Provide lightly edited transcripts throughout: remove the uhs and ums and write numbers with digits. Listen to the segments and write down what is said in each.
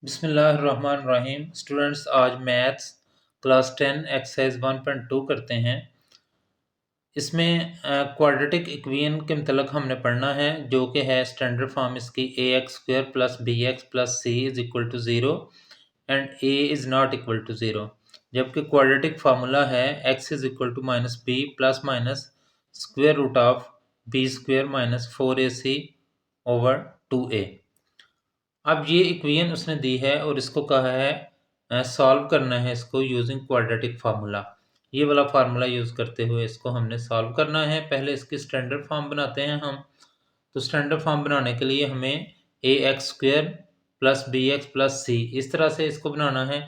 बिस्मिल्लाहिर्रहमानिर्रहीम। स्टूडेंट्स, आज maths class 10 exercise 1.2 करते हैं। इसमें क्वाड्रेटिक इक्वेशन के मतलब हमने पढ़ना है, जो कि है स्टैंडर्ड फॉर्म इसकी ax² plus bx plus c is equal to 0 and a is not equal to 0। जबकि क्वाड्रेटिक फार्मूला है x is equal to minus b plus minus square root of b² minus 4ac over 2a। अब ये equation उसने दी है और इसको कहा है सॉल्व करना है इसको यूजिंग क्वाड्रेटिक फार्मूला। ये वाला फार्मूला यूज़ करते हुए इसको हमने सॉल्व करना है। पहले इसकी स्टैंडर्ड फॉर्म बनाते हैं हम। तो स्टैंडर्ड फॉर्म बनाने के लिए हमें ax² plus bx plus c इस तरह से इसको बनाना है।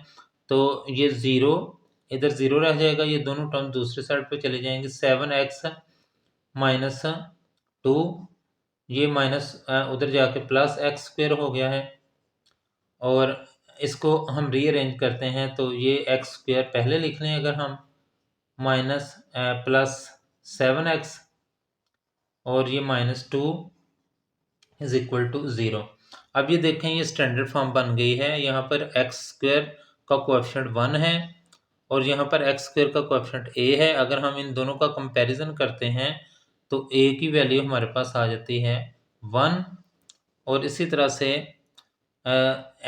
तो ये ज़ीरो इधर ज़ीरो रह जाएगा, ये दोनों टर्म दूसरी साइड पे चले जाएंगे। 7x माइनस 2, ये माइनस उधर जाके प्लस x² हो गया है। और इसको हम रीअरेंज करते हैं तो ये x² पहले लिख लें अगर हम, माइनस प्लस 7x और ये माइनस 2 इज इक्वल टू 0। अब ये देखें, ये स्टैंडर्ड फॉर्म बन गई है। यहाँ पर x² का कोएफिशिएंट 1 है और यहाँ पर x² का कोएफिशिएंट a है। अगर हम इन दोनों का कंपैरिजन करते हैं तो a की वैल्यू हमारे पास आ जाती है 1 और इसी तरह से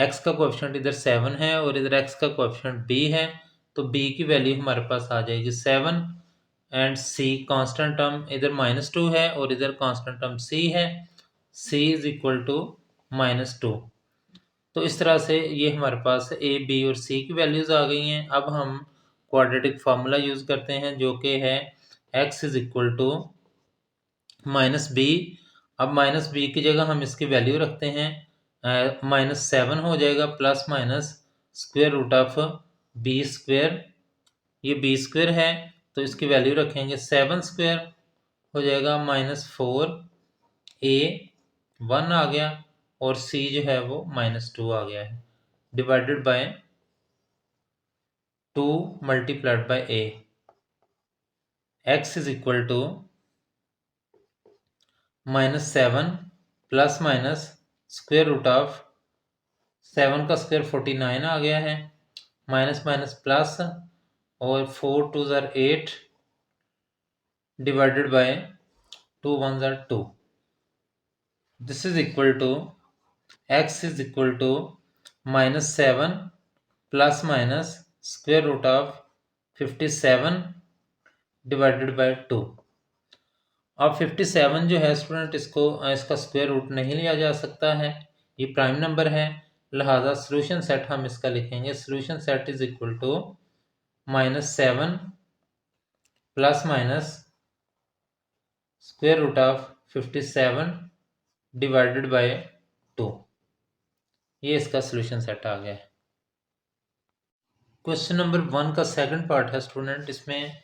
x का कोएफिशिएंट इधर 7 है और इधर x का कोएफिशिएंट b है, तो b की वैल्यू हमारे पास आ जाएगी 7 एंड c कांस्टेंट टर्म इधर -2 है और इधर कांस्टेंट टर्म c है, c इज इक्वल टू -2। तो इस तरह से ये हमारे पास a, b और c की वैल्यूज आ गई हैं। अब हम क्वाड्रेटिक फार्मूला यूज करते हैं, जो कि है x is equal to -b। अब -b की जगह हम इसकी वैल्यू रखते हैं, -7 हो जाएगा plus minus square root of b²। ये b² है तो इसकी वैल्यू रखेंगे 7² हो जाएगा, -4a 1 आ गया और c जो है वो -2 आ गया है, divided by 2 multiplied by a। x is equal to -7 plus minus square root of 7 का स्क्वेयर 49 आ गया है, माइनस माइनस प्लस और 4 2 ज़र 8 डिवाइडेड बाय 2 1 ज़र 2। This is equal to x is equal to -7 plus minus square root of 57 divided by 2। अब 57 जो है student, इसका स्क्वायर रूट नहीं लिया जा सकता है, ये प्राइम नंबर है, लिहाजा सोल्यूशन सेट हम इसका लिखेंगे। Solution set is equal to -7 plus minus square root of 57 divided by 2। ये इसका सोल्यूशन सेट आ गया है। क्वेश्चन नंबर 1 का सेकंड पार्ट है स्टूडेंट। इसमें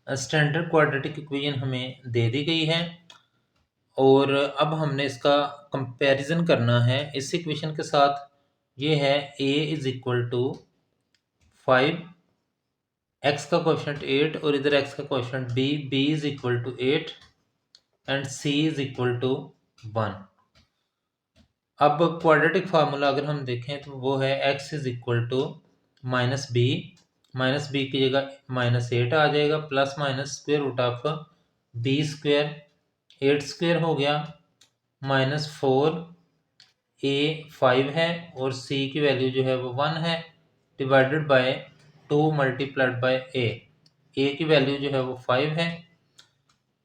स्टैंडर्ड क्वाड्रेटिक इक्वेशन हमें दे दी गई है और अब हमने इसका कंपैरिजन करना है इस इक्वेशन के साथ। ये है a is equal to 5, x का कोएफिशिएंट 8 और इधर x का coefficient b is equal to 8 and c is equal to 1। अब क्वाड्रेटिक फार्मूला अगर हम देखें तो वो है x is equal to -b की जगह -8 आ जाएगा, plus minus square root of b², 8² हो गया, -4a 5 है और c की वैल्यू जो है वो 1 है, divided by 2 multiplied by a की वैल्यू जो है वो 5 है।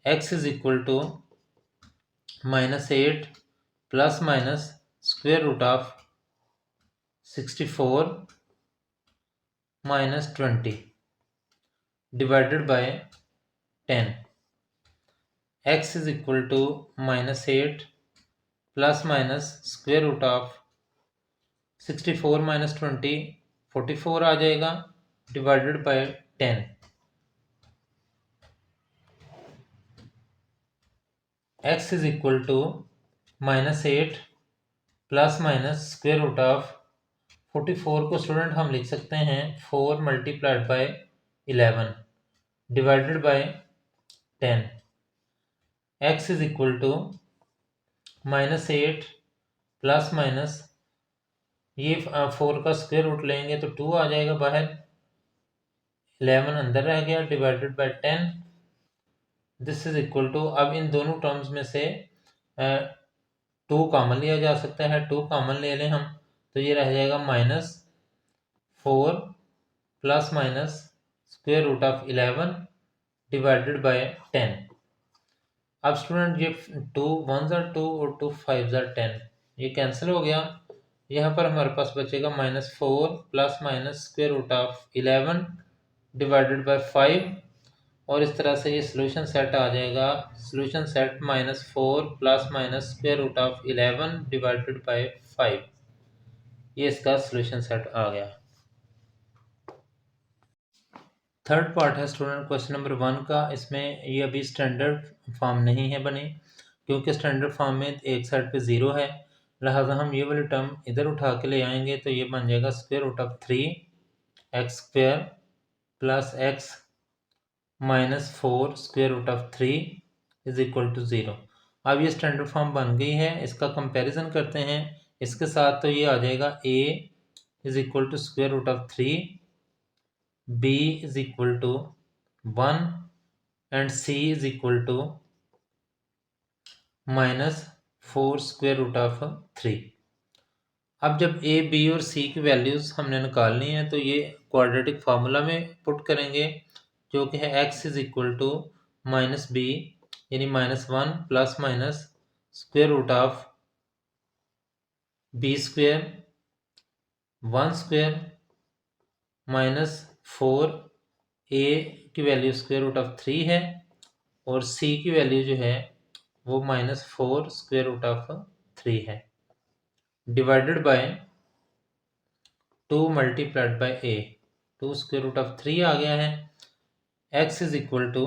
x is equal to -8 plus minus square root of 64 -20 divided by 10। x is equal to -8 plus minus square root of 64 -20 44 आ जाएगा, divided by 10। x is equal to -8 plus minus square root of 44 को student हम लिख सकते हैं 4 multiplied bye 11 divided by 10। x is equal to -8 plus minus ये 4 का square root लेंगे तो 2 आ जाएगा बाहर, 11 अंदर रह गया, divided by 10। This is equal to, अब इन दोनों टर्म्स में से 2 कॉमन लिया जा सकता है, 2 कॉमन ले लें हम, तो ये रह जाएगा -4 plus minus square root of 11 divided by 10। अब स्टूडेंट ये 2 1 आर 2 और 2 5 आर 10, ये कैंसिल हो गया। यहाँ पर हमारे पास बचेगा -4 plus minus square root of 11 divided by 5, और इस तरह से ये सोल्यूशन सेट आ जाएगा। Solution set -4 plus minus square root of 11 divided by 5, ये इसका सोल्यूशन सेट आ गया। थर्ड पार्ट है स्टूडेंट क्वेश्चन नंबर 1 का। इसमें ये अभी स्टैंडर्ड फॉर्म नहीं है बनी, क्योंकि स्टैंडर्ड फॉर्म में एक साइड पे 0 है, लिहाजा हम ये वाली टर्म इधर उठा के ले आएंगे, तो ये बन जाएगा square root of 3x square plus x minus 4 square root of 3 is equal to 0। अब ये स्टैंडर्ड फॉर्म बन गई है, इसका कंपैरिजन करते हैं इसके साथ, तो ये आ जाएगा a is equal to square root of 3, b is equal to 1 and c is equal to -4 square root of 3। अब जब a b और c की वैल्यूज हमने निकालनी है, तो ये क्वाड्रेटिक फार्मूला में पुट करेंगे, जो कि है x is equal to -b यानी -1 plus minus square root of b square 1 square -4, a की वैल्यू स्क्वायर रूट ऑफ 3 है, और c की वैल्यू जो है वो -4 स्क्वायर रूट ऑफ 3 है, divided by 2 multiplied by a, 2 square root of 3 आ गया है। x is equal to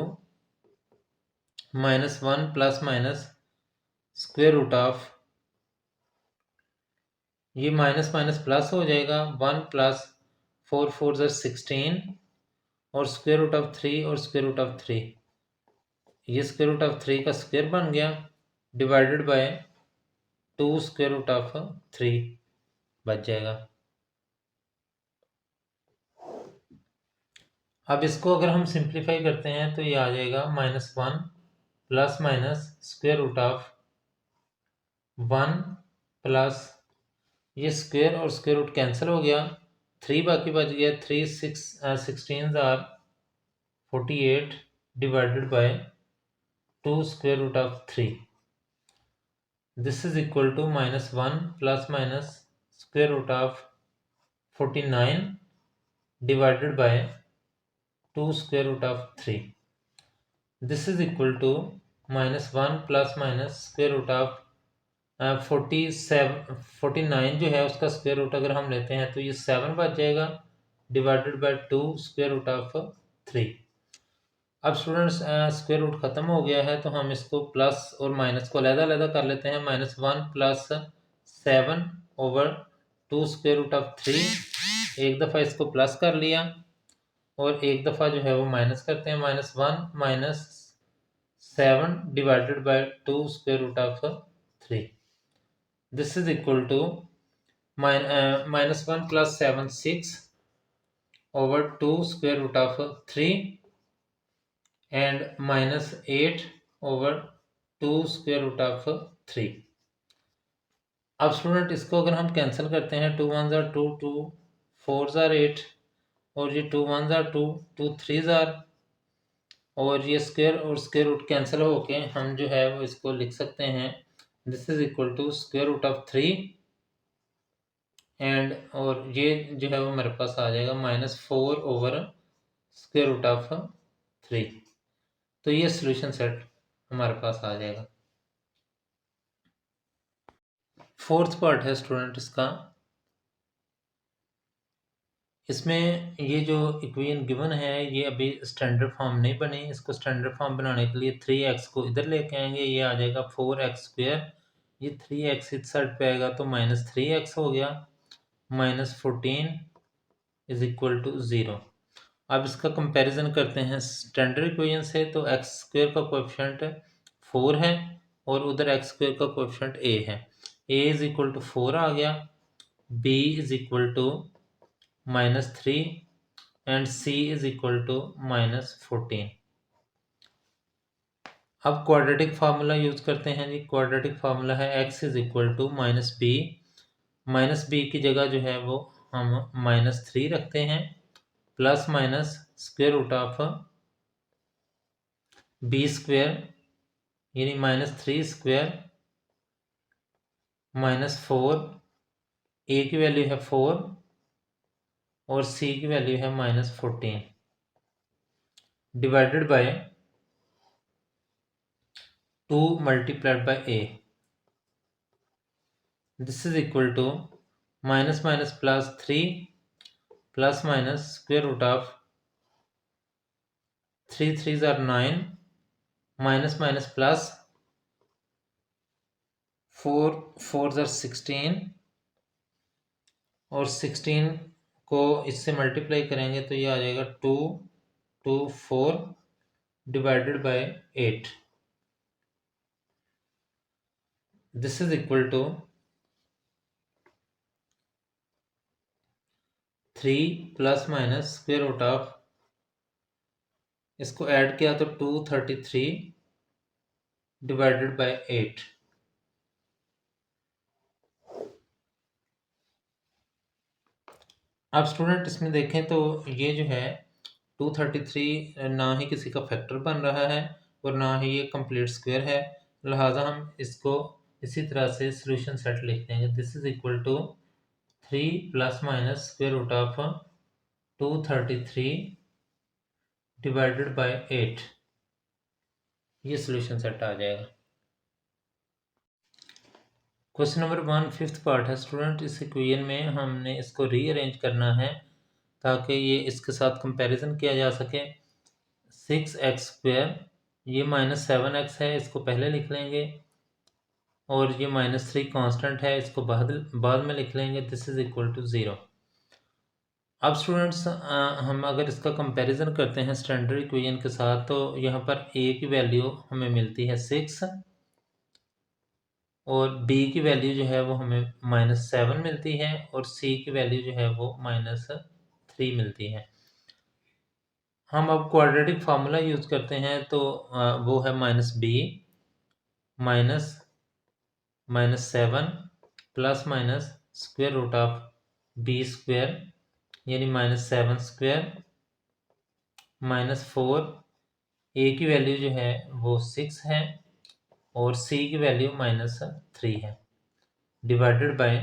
-1 plus minus square root of, ये माइनस माइनस प्लस हो जाएगा, 1 प्लस 4 4 ज़र 16 और स्क्वायर रूट ऑफ 3 और स्क्वायर रूट ऑफ 3, ये स्क्वायर रूट ऑफ 3 का स्क्वायर बन गया, divided by 2 square root of 3 बच जाएगा। अब इसको अगर हम सिंप्लीफाई करते हैं, तो ये आ जाएगा -1 plus minus square root of 1 plus, ये स्क्वायर और स्क्वायर रूट कैंसिल हो गया, 3 बाकी बच गया, 3 16 are 48 divided by 2 square root of 3। This is equal to -1 plus minus square root of 49 divided by 2 square root of 3। This is equal to -1 plus minus square root of 49 जो है उसका square root अगर हम लेते हैं, तो ये 7 बच जाएगा, divided by 2 square root of 3। अब स्टूडेंट्स स्क्वायर रूट ख़त्म हो गया है, तो हम इसको प्लस और माइनस को अलग-अलग कर लेते हैं। -1 plus 7 over 2 square root of 3, एक दफ़ा इसको प्लस कर लिया और एक दफ़ा जो है वो माइनस करते हैं, -1 minus 7 divided by 2 square root of 3। This is equal to -1 plus 7 6 over 2 square root of 3 and -8 over 2 square root of 3। अब स्टूडेंट इसको अगर हम कैंसिल करते हैं, 2 1 ज़ार 2, 2 4 ज़ार 8, और ये 2 1 ज़ार 2, 2 3 ज़ार, और ये स्क्वायर और स्क्वायर रूट कैंसिल होके हम जो है वो इसको लिख सकते हैं, this is equal to square root of 3 and, और ये जो है वो मेरे पास आ जाएगा -4 ओवर स्क्वायर रूट ऑफ 3। तो ये सोल्यूशन सेट हमारे पास आ जाएगा। फोर्थ पार्ट है स्टूडेंट इसका, इसमें ये जो इक्वेशन गिवन है ये अभी स्टैंडर्ड फॉर्म नहीं बनी, इसको स्टैंडर्ड फॉर्म बनाने के लिए 3x को इधर लेके आएंगे, ये आ जाएगा 4x स्क्वायर, ये 3x इस साइड पे आएगा तो -3x हो गया, -14 इज इक्वल टू 0। अब इसका कंपैरिजन करते हैं स्टैंडर्ड इक्वेशन से, तो x स्क्वायर का कोएफिशिएंट 4 है और उधर x स्क्वायर का कोएफिशिएंट a है, a इज इक्वल टू 4 आ गया, B is equal to -3 and C is equal to -14। अब क्वाड्रेटिक फार्मूला यूज करते हैं जी। क्वाड्रेटिक फार्मूला है x is equal to -b। -b की जगह जो है वो हम -3 रखते हैं, plus minus square root of b square, यानी -3 स्क्वायर -4, a की वैल्यू है 4 और c की वैल्यू है -14, divided by 2 multiplied by a। This is equal to minus minus plus 3 plus minus square root of 3 3s are 9 minus minus plus 4 4s are 16 और 16 को इससे मल्टीप्लाई करेंगे तो ये आ जाएगा 2 2 4 divided by 8। This is equal to 3 plus minus square root of, इसको add किया तो 233 डिवाइडेड बाय 8। अब स्टूडेंट इसमें देखें तो ये जो है 233 ना ही किसी का फैक्टर बन रहा है और ना ही ये कंप्लीट स्क्वायर है, लिहाजा हम इसको इसी तरह से सॉल्यूशन सेट लिख देंगे। This is equal to 3 plus minus square root of 233 divided by 8, ये सॉल्यूशन सेट आ जाएगा। क्वेश्चन नंबर 1 फिफ्थ पार्ट है स्टूडेंट। इस इक्वेशन में हमने इसको रीअरेंज करना है ताकि ये इसके साथ कंपैरिजन किया जा सके। 6x² ये -7x है, इसको पहले लिख लेंगे, और ये -3 कांस्टेंट है, इसको बाद में लिख लेंगे। This is equal to 0। अब स्टूडेंट्स हम अगर इसका कंपैरिजन करते हैं स्टैंडर्ड इक्वेशन के साथ तो यहाँ पर a की वैल्यू हमें मिलती है 6 और b की वैल्यू जो है वो हमें -7 मिलती है और c की वैल्यू जो है वो -3 मिलती है। हम अब क्वाड्रेटिक फार्मूला यूज करते हैं तो वो है -b -7 plus minus square root of b square, यानी -7 स्क्वायर -4, a की वैल्यू जो है वो 6 है और c की वैल्यू -3 है, divided by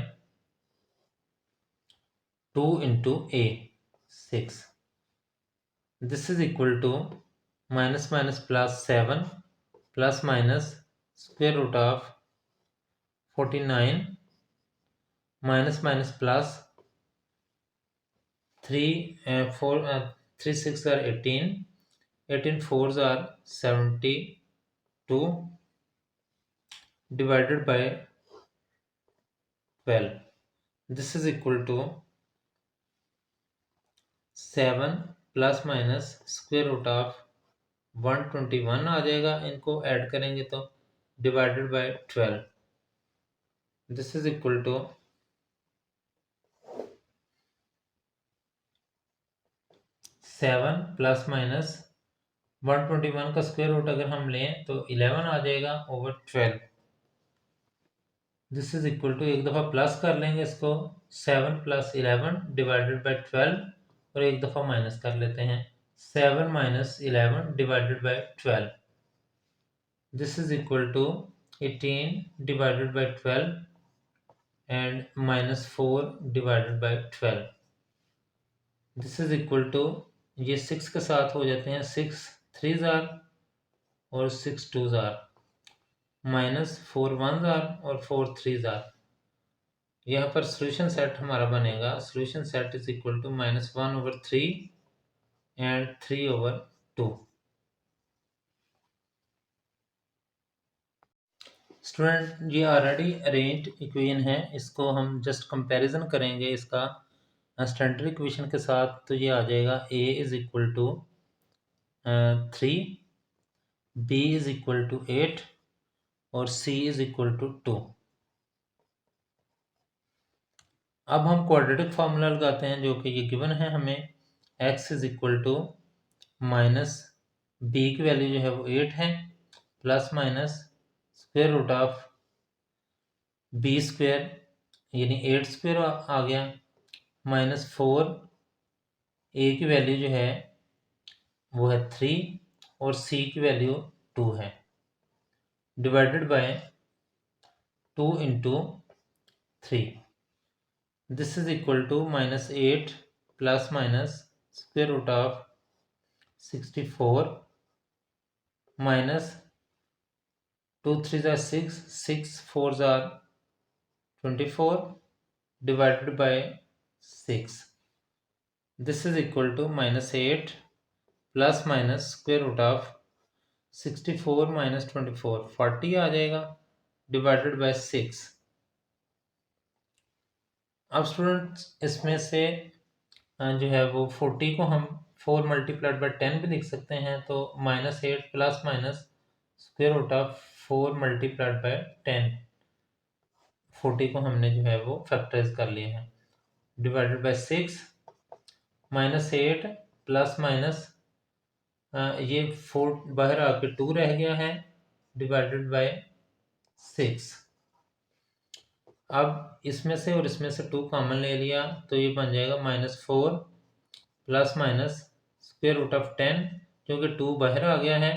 2 into a 6। This is equal to minus minus plus 7 plus minus square root of 49 minus minus plus 3 4 3 6 are 18 18 4s are 72 divided by 12। This is equal to 7 plus minus square root of 121 आ जाएगा, इनको add करेंगे तो, divided by 12। This is equal to 7 plus minus 121 का square root अगर हम लें तो 11 आ जाएगा over 12। This is equal to, एक दफ़ा प्लस कर लेंगे इसको, 7 प्लस 11 डिवाइडेड बाय 12 और एक दफ़ा माइनस कर लेते हैं, 7 minus 11 divided by 12। This is equal to 18 divided by 12 and -4 divided by 12। This is equal to, ये 6 के साथ हो जाते हैं, 6 3s are और 6 2s are, -4 1s are और 4 3s are। यहाँ पर सॉल्यूशन सेट हमारा बनेगा, solution set is equal to -1/3 and 3/2। Student ये ऑलरेडी अरेंज्ड इक्वेशन है, इसको हम जस्ट कंपैरिजन करेंगे इसका स्टैंडर्ड इक्वेशन के साथ तो ये आ जाएगा a is equal to 3, b is equal to 8 और c इज इक्वल टू 2। अब हम क्वाड्रेटिक फार्मूला लगाते हैं जो कि ये गिवन है हमें, x is equal to minus b की वैल्यू जो है वो 8 है, plus minus square root of B square यानी 8 स्क्वायर आ गया, माइनस 4 ए की वैल्यू जो है वो है 3 और सी की वैल्यू 2 है, divided by 2 into 3, this is equal to minus 8 plus minus square root of 64 minus 2 3 are 6, 6 4 are 24 divided by 6. This is equal to minus 8 plus minus square root of 64 minus 24, 40 आ जाएगा, divided by 6. अब students इसमें से जो है वो 40 को हम 4 multiplied by 10 भी लिख सकते हैं, तो minus 8 plus minus square root of 4 multiplied by 10, 40 को हमने जो है वो फैक्टराइज कर लिया है, divided by 6, minus 8 plus minus ये 4 बाहर आके 2 रह गया है, डिवाइडेड बाई 6। अब इसमें से और इसमें से 2 कॉमन ले लिया तो ये बन जाएगा -4 plus minus square root of 10, क्योंकि 2 बाहर आ गया है,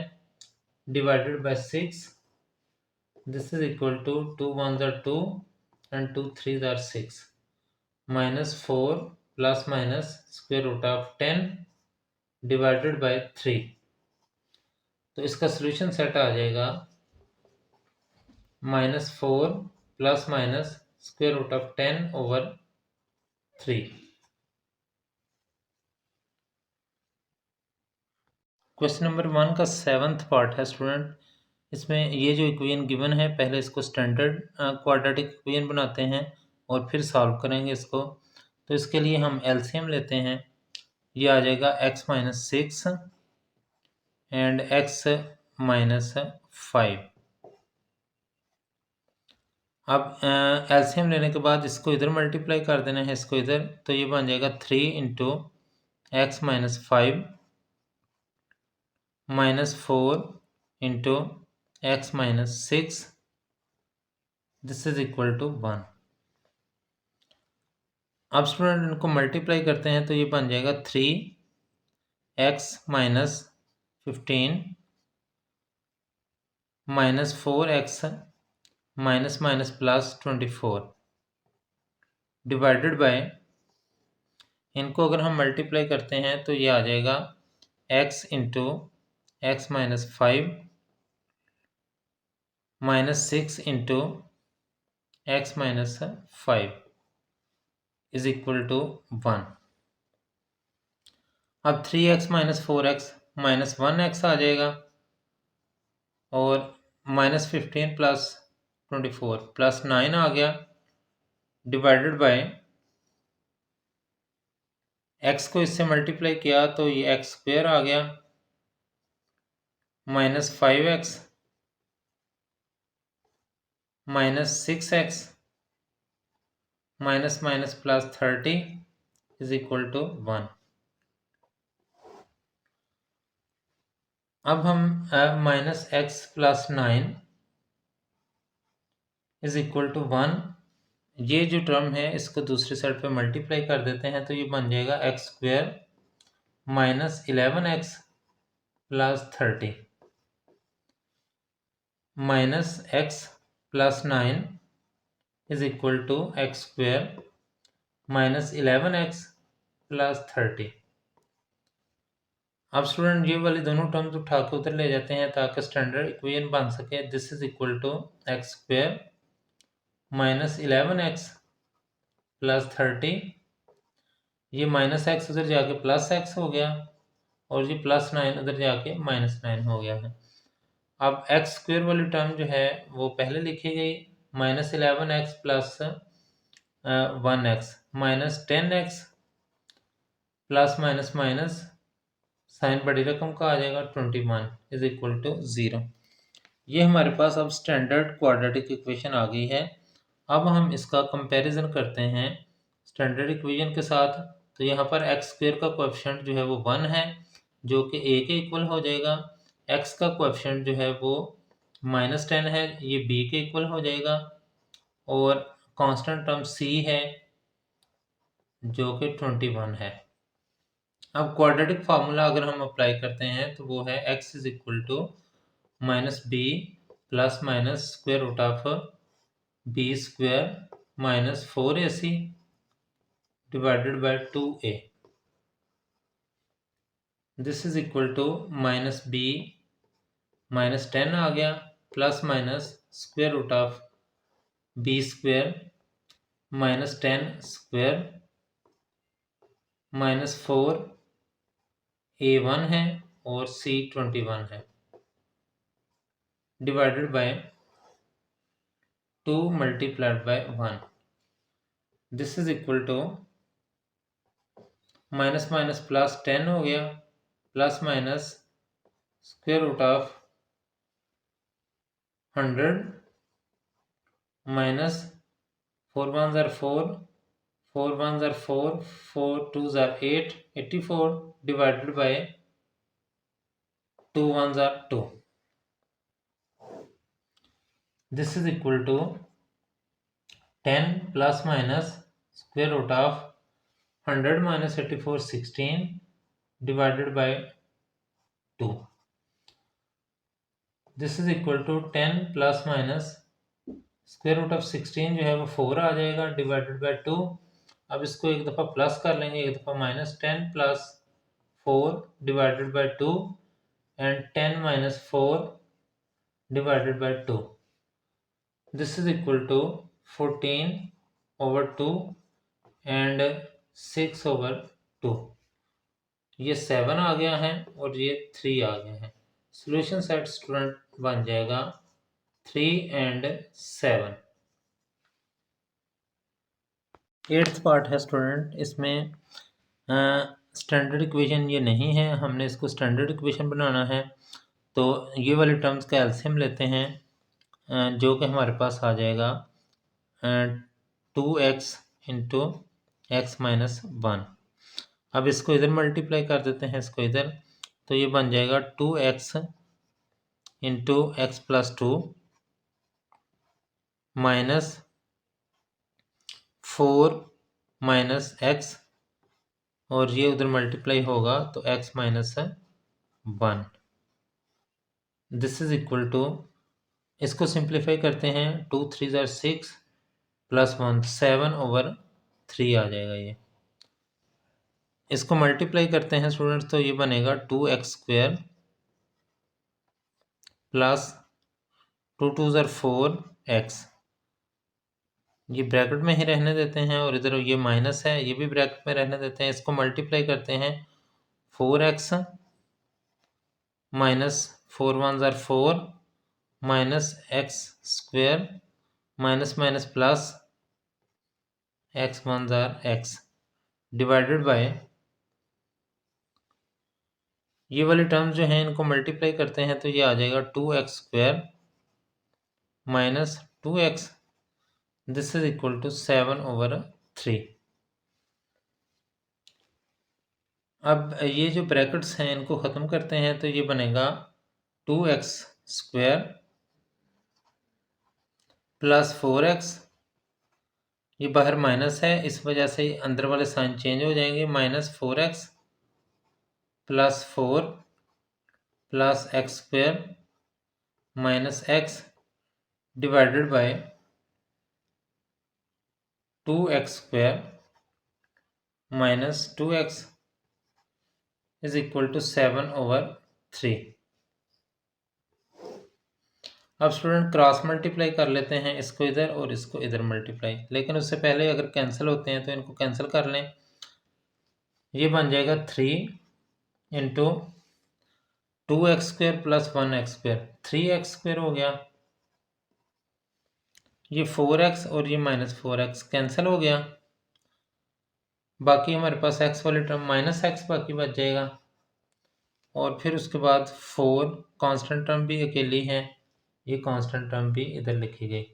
divided by 6, this is equal to 2 1s are 2 and 2 3s are 6, -4 plus minus square root of 10 divided by 3। तो इसका सोल्यूशन सेट आ जाएगा -4 plus minus square root of 10 over 3। Question number 1 का 7th पार्ट है स्टूडेंट। इसमें ये जो equation given है, पहले इसको स्टैंडर्ड क्वाड्रेटिक इक्वेशन बनाते हैं और फिर सॉल्व करेंगे इसको। तो इसके लिए हम एलसीएम लेते हैं, ये आ जाएगा x minus 6 and x minus 5। अब एलसीएम लेने के बाद इसको इधर मल्टीप्लाई कर देना है, इसको इधर, तो ये बन जाएगा 3 into x minus 5 minus 4 into x minus 6, this is equal to 1। अब स्टूडेंट इनको मल्टीप्लाई करते हैं तो ये बन जाएगा 3x minus 15 minus 4x minus minus plus 24, divided by, इनको अगर हम मल्टीप्लाई करते हैं तो ये आ जाएगा x into x minus 5 minus 6 into x minus 5 is equal to 1। अब 3x minus 4x minus 1x आ जाएगा और माइनस 15 प्लस 24 प्लस 9 आ गया, डिवाइडेड बाय, x को इससे मल्टीप्लाई किया तो ये एक्स स्क्वायर आ गया, minus 5x minus 6x minus minus plus 30 is equal to 1। अब हम minus x plus 9 is equal to 1, ये जो टर्म है इसको दूसरी साइड पे मल्टीप्लाई कर देते हैं तो ये बन जाएगा x square minus 11x plus 30 minus x plus 9 is equal to x square minus 11x plus 30। अब स्टूडेंट ये वाली दोनों टर्म्स उठा के उधर ले जाते हैं ताकि स्टैंडर्ड इक्वेशन बन सके, this is equal to x square minus 11x plus 30, ये माइनस एक्स उधर जाके प्लस एक्स हो गया और ये प्लस 9 उधर जाके माइनस 9 हो गया है। अब एक्स स्क्वायर वाली टर्म जो है वो पहले लिखी गई, minus 11x plus 1x minus 10x plus minus minus sign बड़ी रकम का आ जाएगा 21 इज इक्वल टू 0। ये हमारे पास अब स्टैंडर्ड क्वाड्रेटिक इक्वेशन आ गई है। अब हम इसका कंपैरिजन करते हैं स्टैंडर्ड इक्वेशन के साथ। तो यहाँ पर एक्स स्क्वेयर का कोएफिशिएंट जो है वो 1 है, जो कि ए के इक्वल हो जाएगा। एक्स का कोएफिशिएंट जो है वो -10 है, ये बी के इक्वल हो जाएगा। और कांस्टेंट टर्म सी है जो कि 21 है। अब क्वाड्रेटिक फार्मूला अगर हम अप्लाई करते हैं तो वो है x is equal to -b plus minus square root of b square minus 4ac divided by 2a। This is equal to -b -10 आ गया plus minus square root of b square -10 square -4a1 है और c 21 है divided by 2 multiplied by 1। This is equal to minus minus plus 10 हो गया plus minus square root of 100 minus 4 1 ज़ार 4 4 1 ज़ार 4 4 2 ज़ार 8 84 डिवाइडेड बाय 2 1 ज़ार 2। This is equal to 10 plus minus square root of 100 minus 84 16 divided by 2। This is equal to 10 plus minus square root of 16 जो है वो 4 आ जाएगा डिवाइडेड बाय 2। अब इसको एक दफ़ा प्लस कर लेंगे, एक दफ़ा -10 plus 4 divided by 2 and 10 minus 4 divided by 2। This is equal to 14 over 2 and 6 over 2। ये 7 आ गया है और ये 3 आ गया है। सॉल्यूशन सेट स्टूडेंट बन जाएगा 3 एंड 7। 8th पार्ट है स्टूडेंट, इसमें स्टैंडर्ड इक्वेशन ये नहीं है, हमने इसको स्टैंडर्ड इक्वेशन बनाना है। तो ये वाले टर्म्स का एलसीएम लेते हैं, जो कि हमारे पास आ जाएगा 2x इंटू एक्स माइनस 1। अब इसको इधर मल्टीप्लाई कर देते हैं, इसको इधर, तो ये बन जाएगा 2x into x plus 2 minus 4 minus x, और ये उधर मल्टीप्लाई होगा तो x minus 1। This is equal to, इसको सिंप्लीफाई करते हैं, 2 3 ज़ार 6 प्लस 1 7 ओवर 3 आ जाएगा ये। इसको मल्टीप्लाई करते हैं स्टूडेंट्स तो ये बनेगा 2x स्क्वायर प्लस 2 2 ज़ार 4x, ये ब्रैकेट में ही रहने देते हैं और इधर ये माइनस है, ये भी ब्रैकेट में रहने देते हैं। इसको मल्टीप्लाई करते हैं 4x माइनस 4 1 ज़ार 4 minus x square minus minus plus x 1 ज़ार x डिवाइडेड बाय, ये वाले टर्म्स जो हैं इनको मल्टीप्लाई करते हैं तो ये आ जाएगा 2x square minus 2x। This is equal to 7 over 3। अब ये जो ब्रैकेट्स हैं इनको ख़त्म करते हैं तो ये बनेगा 2x स्क्वायर प्लस 4x, ये बाहर माइनस है इस वजह से अंदर वाले साइन चेंज हो जाएंगे, minus 4x plus 4 plus x square minus x divided by 2x square minus 2x is equal to 7 over 3। अब स्टूडेंट क्रॉस मल्टीप्लाई कर लेते हैं, इसको इधर और इसको इधर मल्टीप्लाई, लेकिन उससे पहले अगर कैंसिल होते हैं तो इनको कैंसिल कर लें। ये बन जाएगा 3 into 2x square plus 1x square, 3x square हो गया, ये 4x और ये माइनस 4x कैंसिल हो गया, बाकी हमारे पास x वाले टर्म माइनस x बाकी बच जाएगा। और फिर उसके बाद 4 कांस्टेंट टर्म भी अकेली है, ये कांस्टेंट टर्म भी इधर लिखी गई।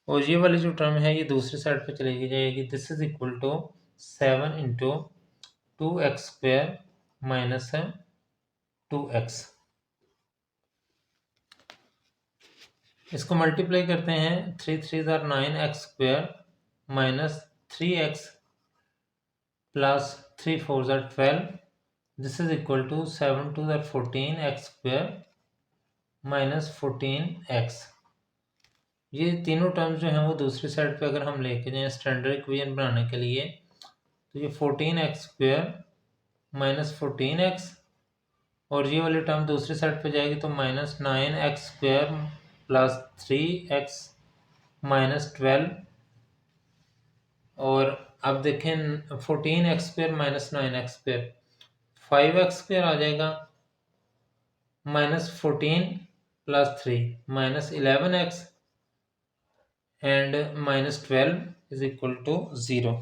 और ये वाली जो टर्म है ये दूसरी साइड पे चली जाएगी। This is equal to 7 into 2x² minus है 2x। इसको मल्टीप्लाई करते हैं, 3 3 are 9x² minus 3x plus 3 4 are 12। This is equal to 7 2 are 14x² minus 14x। ये तीनों टर्म्स जो हैं वो दूसरी साइड पे अगर हम लेके जाएं स्टैंडर्ड इक्वेशन बनाने के लिए, तो ये 14x² माइनस 14x, और ये वाली टर्म दूसरी साइड पे जाएगी तो minus 9x² plus 3x minus 12। और अब देखें 14x² माइनस 9x², 5x² आ जाएगा, minus 14 plus 3 minus 11x and minus 12 is equal to 0।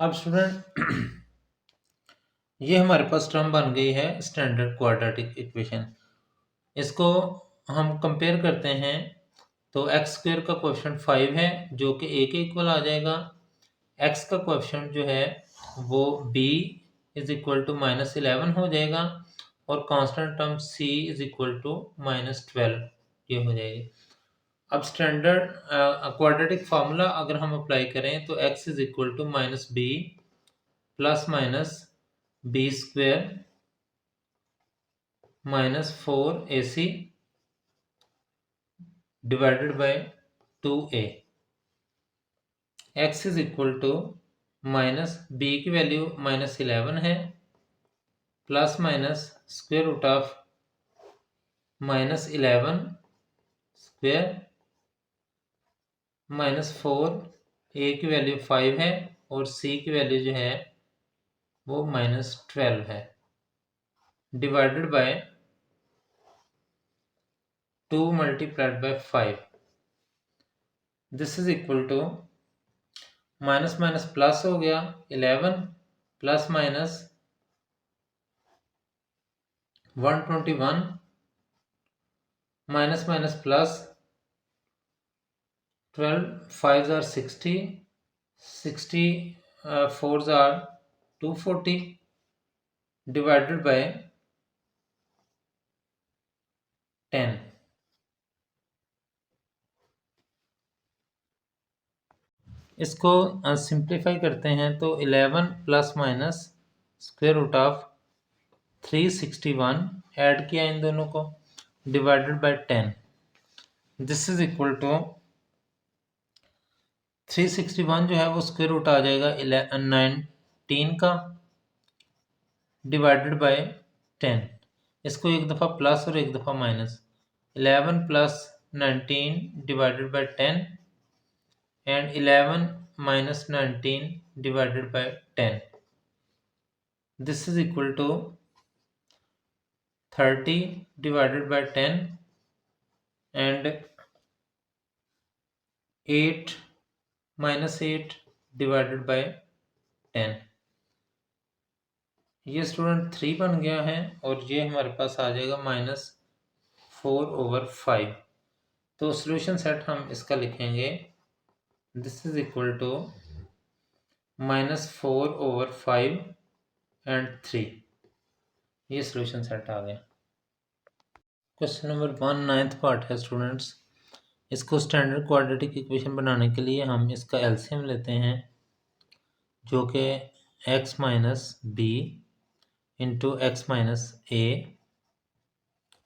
अब स्टूडेंट ये हमारे पास टर्म बन गई है स्टैंडर्ड क्वाड्रेटिक इक्वेशन। इसको हम कंपेयर करते हैं तो x² का कोएफिशिएंट 5 है जो कि a के इक्वल आ जाएगा। x का कोएफिशिएंट जो है वो b is equal to minus 11 हो जाएगा, और constant term c is equal to minus 12 ये हो जाएगी। अब स्टैंडर्ड क्वाड्रेटिक फार्मूला अगर हम अप्लाई करें तो x is equal to minus B plus minus b² minus 4ac divided by 2a। x is equal to minus b की value minus 11 है, plus minus square root of minus 11 square minus 4, a की value 5 है और c की value जो है वो minus 12 है, divided by 2 multiplied by 5। This is equal to minus minus plus हो गया 11 plus minus 121 minus minus plus 12 5 are 60 60 4 are 240 divided by 10। इसको सिंप्लीफाई करते हैं तो 11 plus minus square root of 361 add किया इन दोनों को divided by 10। This is equal to 361 जो है वो स्क्वायर रूट आ जाएगा 19 का डिवाइडेड बाय 10। इसको एक दफ़ा प्लस और एक दफ़ा minus, 11 plus 19 divided by 10 and 11 minus 19 divided by 10. This is equal to 30 divided by 10 and 8 minus 8 divided by 10। ये स्टूडेंट 3 बन गया है और ये हमारे पास आ जाएगा माइनस 4/5। तो सॉल्यूशन सेट हम इसका लिखेंगे, this is equal to minus 4/5 and 3। ये सॉल्यूशन सेट आ गया। क्वेश्चन नंबर 1 9th पार्ट है स्टूडेंट्स। इसको स्टैंडर्ड क्वाड्रेटिक इक्वेशन बनाने के लिए हम इसका एलसीएम लेते हैं जो कि x minus B into x minus A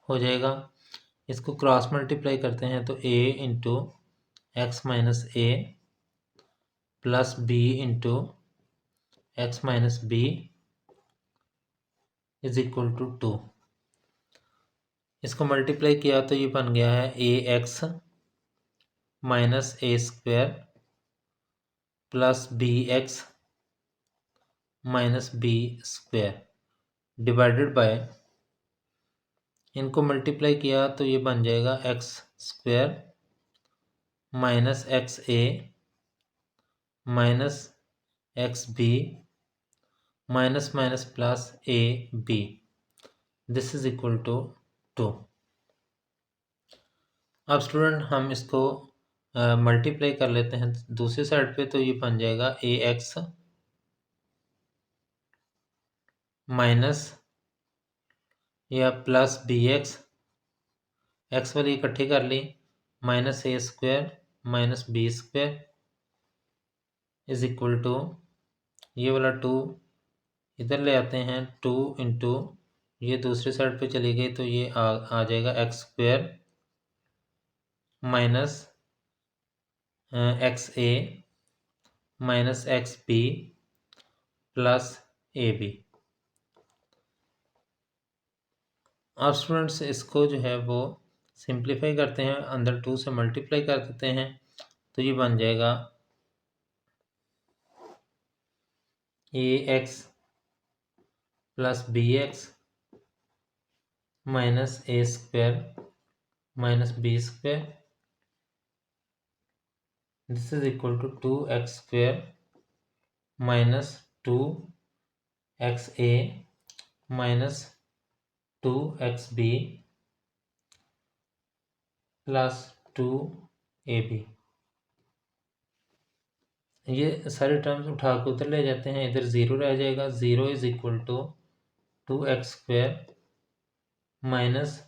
हो जाएगा। इसको क्रॉस मल्टीप्लाई करते हैं तो a into x minus A plus B into x minus B is equal to 2। इसको मल्टीप्लाई किया तो ये बन गया है A X minus A square plus B X minus B square divided by, इनको मल्टीप्लाई किया तो ये बन जाएगा x square minus x A minus x B minus minus plus A B. This is equal to 2। अब student हम इसको multiply कर लेते हैं दूसरी साइड पे, तो ये बन जाएगा ए एक्स माइनस या प्लस बी एक्स वाली इकट्ठी कर ली, minus A square minus B square is equal to, ये वाला 2 इधर ले आते हैं, 2 इंटू ये दूसरी साइड पे चली गई तो ये आ जाएगा x square minus x A minus x B plus A B. अब स्टूडेंट्स इसको जो है वो सिंप्लीफाई करते हैं, अंदर 2 से मल्टीप्लाई कर देते हैं, तो ये बन जाएगा A X plus B X minus A square minus B square, this is equal to 2x square minus 2xa minus 2xb plus 2ab। ये सारे टर्म्स उठा के उधर ले जाते हैं, इधर 0 रह जाएगा, 0 is equal to 2x square minus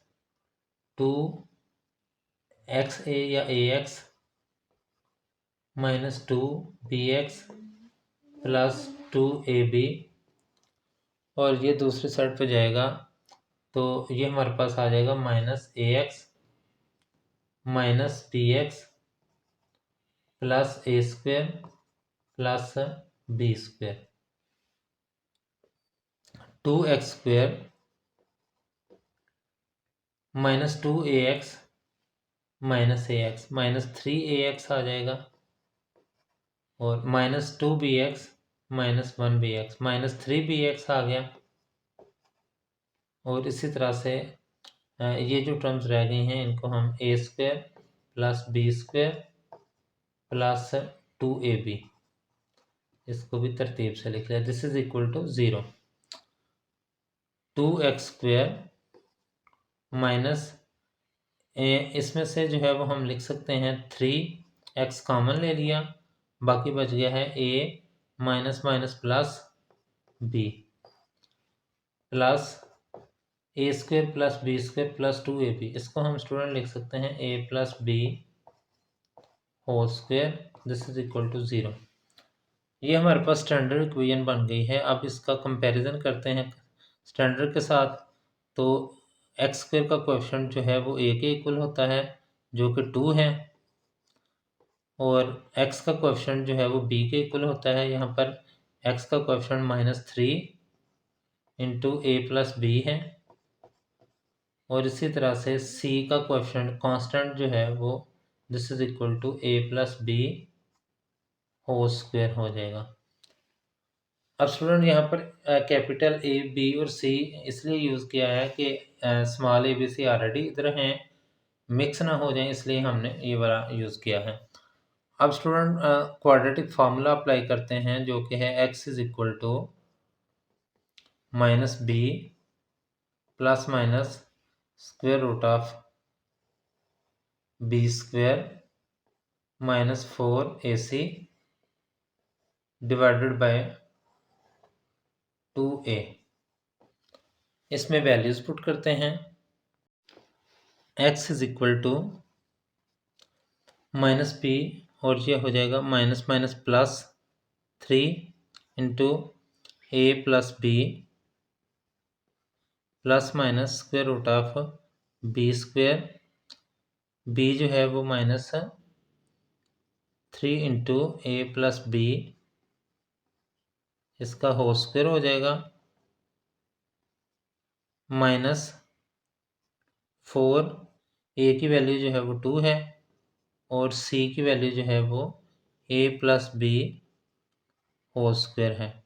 2xa या ax minus 2bx plus 2ab, और ये दूसरी साइड पे जाएगा तो ये हमारे पास आ जाएगा minus ax minus bx plus A square plus B square, 2x square minus 2ax minus ax minus 3ax आ जाएगा, और minus 2bx minus 1bx minus 3bx आ गया, और इसी तरह से ये जो टर्म्स रह गई हैं इनको हम A square plus B square plus 2ab, इसको भी तरतीब से लिख लिया, this is equal to 0। 2x square minus इसमें से जो है वो हम लिख सकते हैं 3x कॉमन ले लिया, बाकी बच गया है a minus minus plus b plus A square plus B square plus 2ab, इसको हम स्टूडेंट लिख सकते हैं a plus B whole square, this is equal to 0। ये हमारे पास स्टैंडर्ड इक्वेशन बन गई है। अब इसका कंपैरिजन करते हैं स्टैंडर्ड के साथ, तो एक्स स्क्वायर का कोएफिशिएंट जो है वो ए के इक्वल होता है जो कि 2 है, और एक्स का कोएफिशिएंट जो है वो बी के इक्वल होता है, यहाँ पर एक्स का coefficient -3 into A plus B है, और इसी तरह से सी का कोएफिशिएंट कांस्टेंट जो है वो this is equal to A plus B whole square हो जाएगा। अब स्टूडेंट यहाँ पर कैपिटल ए बी और सी इसलिए यूज़ किया है कि small A B C already इधर हैं, मिक्स ना हो जाए, इसलिए हमने ये वाला यूज़ किया है। अब स्टूडेंट क्वाड्रेटिक फार्मूला अप्लाई करते हैं जो कि है x is equal to minus B plus minus square root of B square minus 4ac divided by 2a। इसमें वैल्यूज पुट करते हैं, x is equal to minus B, और ये हो जाएगा minus minus plus 3 into A plus B plus minus square root of B square, B जो है वो minus 3 into A plus B, इसका होल स्क्वायर हो जाएगा, माइनस 4, ए की वैल्यू जो है वो 2 है, और सी की वैल्यू जो है वो A plus B whole square है,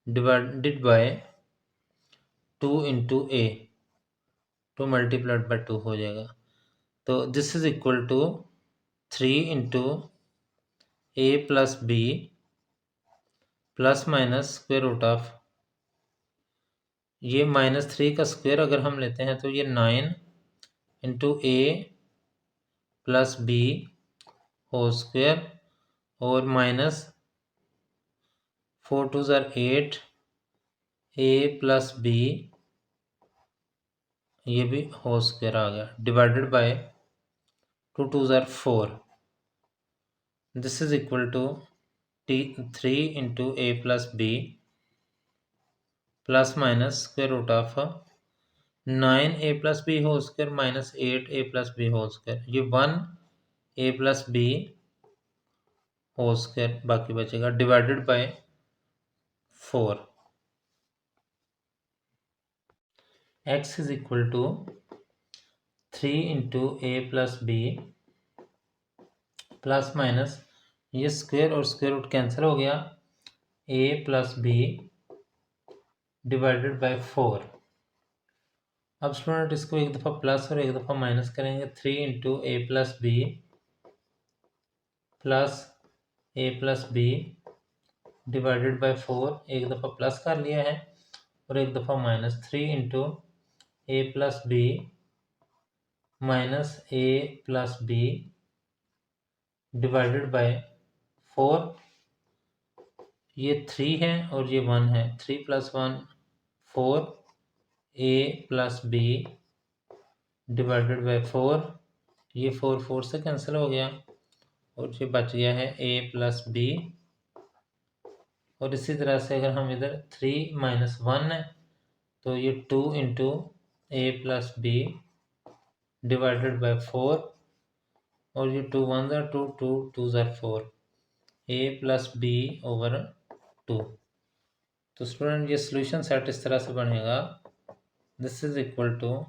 divided by 2 into A, 2 multiplied by 2 हो जाएगा, तो this is equal to 3 into A plus B plus minus square root of, ये -3 का स्क्वायर अगर हम लेते हैं तो ये 9 into A plus B whole square और माइनस 4 2 ज़ार 8 ए प्लस बी, ये भी होल स्क्वायर आ गया, डिवाइडेड बाय 2 2 ज़ार 4, this is equal to 3 into A plus B plus minus square root of 9 A plus B whole square minus 8 A plus B whole square, ये 1 A plus B whole square बाकी बचेगा, divided by 4, x is equal to 3 into A plus B plus minus, ये square और square root cancel हो गया, A plus B divided by 4। अब student इसको एक दफ़ा प्लस और एक दफ़ा माइनस करेंगे, 3 into A plus B plus A plus B divided by 4, एक दफ़ा प्लस कर लिया है और एक दफ़ा minus, 3 into A plus B minus A plus B divided by 4, ये 3 है और ये 1 है, 3 + 1 4 A plus B divided by 4, ये 4 4 से कैंसिल हो गया और ये बच गया है ए प्लस बी। और इसी तरह से अगर हम इधर 3 - 1 है तो ये 2 into A plus B divided by 4 और ये 2 1 ज़ार 2 2 2 ज़ार 4, ए प्लस बी ओवर 2। तो स्टूडेंट ये सोल्यूशन सेट इस तरह से बनेगा, this is equal to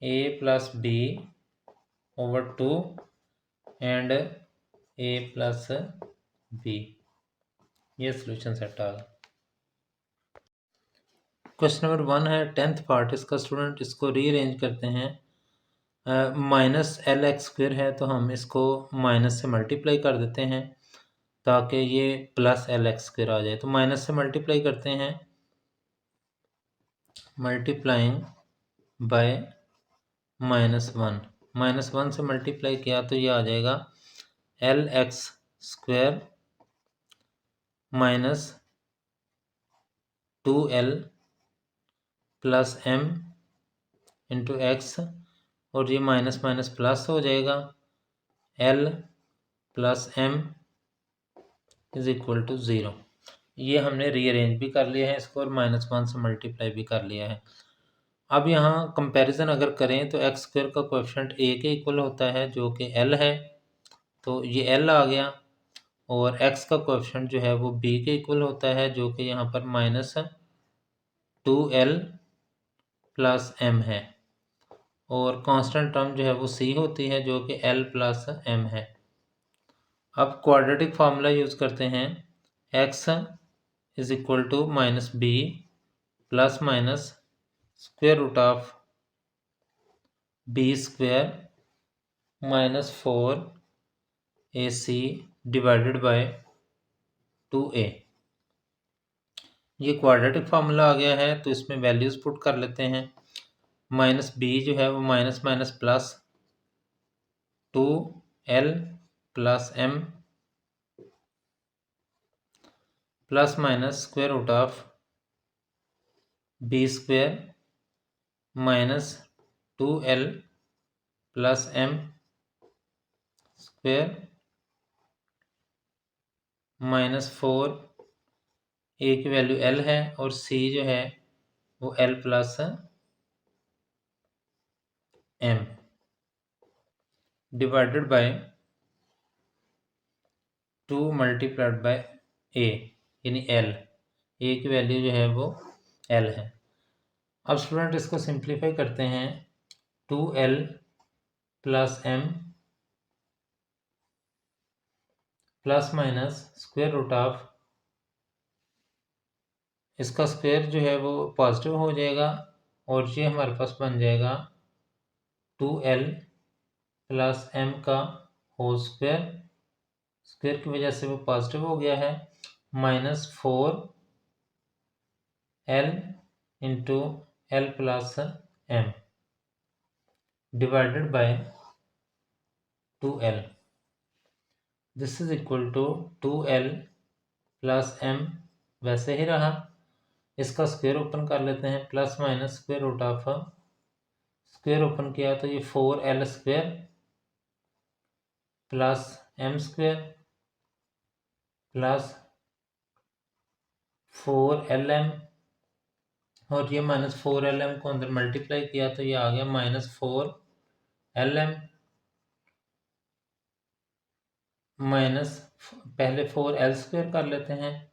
A plus B over 2 and A plus B, ये सोल्यूशन सेट आ गया। क्वेश्चन नंबर 1 है 10th पार्ट इसका, स्टूडेंट इसको रीअरेंज करते हैं। माइनस एल एक्स स्क्वायर है तो हम इसको माइनस से मल्टीप्लाई कर देते हैं ताकि ये प्लस एल एक्स स्क्वायर आ जाए। तो माइनस से मल्टीप्लाई करते हैं, मल्टीप्लाइंग बाय -1, -1 से मल्टीप्लाई किया तो ये आ जाएगा L x square minus 2l plus m into x, और ये माइनस माइनस प्लस हो जाएगा, l plus m is equal to 0। ये हमने रीअरेंज भी कर लिया है इसको और -1 से मल्टीप्लाई भी कर लिया है। अब यहाँ कंपैरिजन अगर करें तो एक्स स्क्वायर का कोएफिशिएंट a के इक्वल होता है जो कि l है, तो ये l आ गया, और x का कोएफिशिएंट जो है वो b के इक्वल होता है जो कि यहाँ पर -2l प्लस m है, और कांस्टेंट टर्म जो है वो c होती है जो कि l प्लस m है। अब क्वाड्रेटिक फार्मूला यूज़ करते हैं, x is equal to -b plus minus square root of b square minus 4ac divided by 2a। ये क्वाड्रेटिक फार्मूला आ गया है तो इसमें वैल्यूज़ पुट कर लेते हैं। माइनस b जो है वो minus minus plus 2l plus m plus minus square root of b square minus 2l plus m square minus 4, a की वैल्यू l है और c जो है वो l plus m divided by 2 multiplied by a यानी l, a की value जो है वो l है। अब स्टूडेंट इसको सिंप्लीफाई करते हैं, 2l plus m plus minus square root of, इसका स्क्वायर जो है वो पॉजिटिव हो जाएगा और ये हमारे पास बन जाएगा 2l प्लस m का होल स्क्वायर, स्क्वायर की वजह से वो पॉजिटिव हो गया है, -4l into l plus m divided by 2l। This is equal to 2L plus m वैसे ही रहा। इसका स्क्वायर ओपन कर लेते हैं, plus minus square root of, square open किया तो ये 4L square plus m square plus 4LM, और ये माइनस 4LM को अंदर मल्टीप्लाई किया तो ये आ गया -4LM माइनस, पहले 4L स्क्वायर कर लेते हैं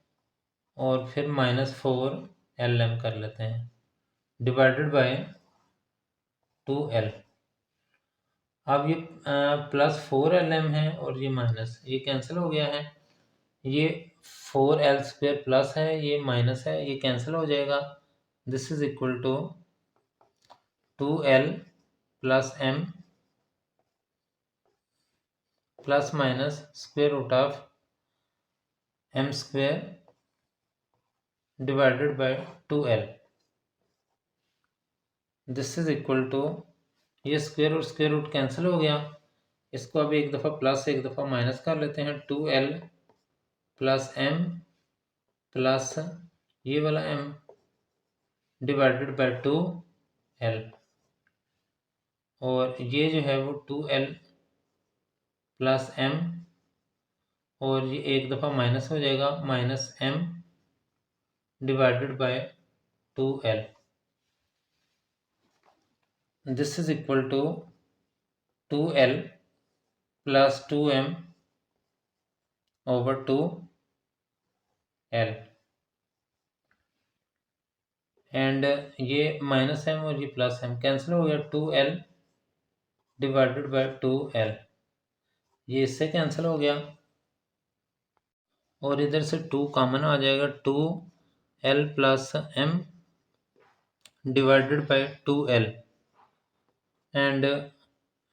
और फिर -4LM कर लेते हैं डिवाइडेड बाय 2L। अब ये प्लस 4LM है और ये माइनस, ये कैंसिल हो गया है। ये 4L स्क्वायर प्लस है, ये माइनस है, ये कैंसिल हो जाएगा। This is equal to 2L plus m plus minus square root of m square divided by 2L। This is equal to, ये स्क्वायर और स्क्वायर रूट कैंसिल हो गया। इसको अब एक दफ़ा प्लस एक दफ़ा माइनस कर लेते हैं। 2L प्लस m प्लस ये वाला m डिवाइडेड बाय 2L, और ये जो है वो 2L प्लस m, और ये एक दफ़ा माइनस हो जाएगा, minus m divided by 2L। This is equal to 2L plus 2m over 2L, and ये माइनस m और ये प्लस m कैंसिल हो गया। 2L डिवाइडेड बाय 2L, ये इससे कैंसिल हो गया और इधर से 2 कॉमन आ जाएगा। 2L plus m divided by 2L, and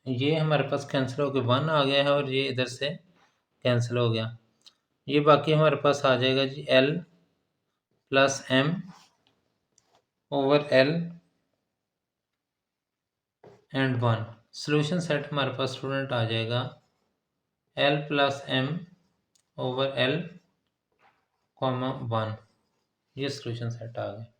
ये हमारे पास कैंसिल होकर 1 आ गया है और ये इधर से कैंसिल हो गया। ये बाकी हमारे पास आ जाएगा जी L plus m over L and 1। Solution set हमारे पास स्टूडेंट आ जाएगा L plus m over L, 1। ये सोल्यूशन सेट आ गया।